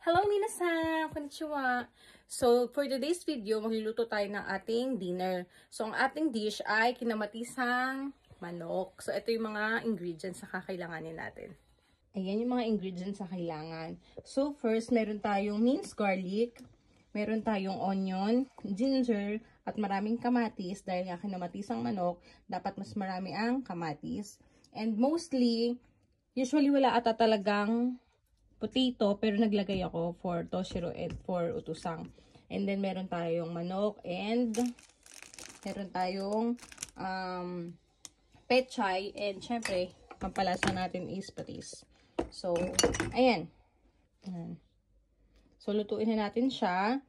Hello minasan! Konnichiwa! So, for today's video, magluluto tayo ng ating dinner. So, ang ating dish ay kinamatisang manok. So, ito yung mga ingredients na kakailanganin natin. Ayan yung mga ingredients na kailangan. So, first, meron tayong minced garlic, meron tayong onion, ginger, at maraming kamatis. Dahil nga kinamatisang manok, dapat mas marami ang kamatis. And mostly, usually wala ata talagang potato, pero naglagay ako for toshiro and for utusang. And then, meron tayong manok and meron tayong pechay. And, syempre, pampalasa natin is patis. So, ayan. So, lutuin na natin siya.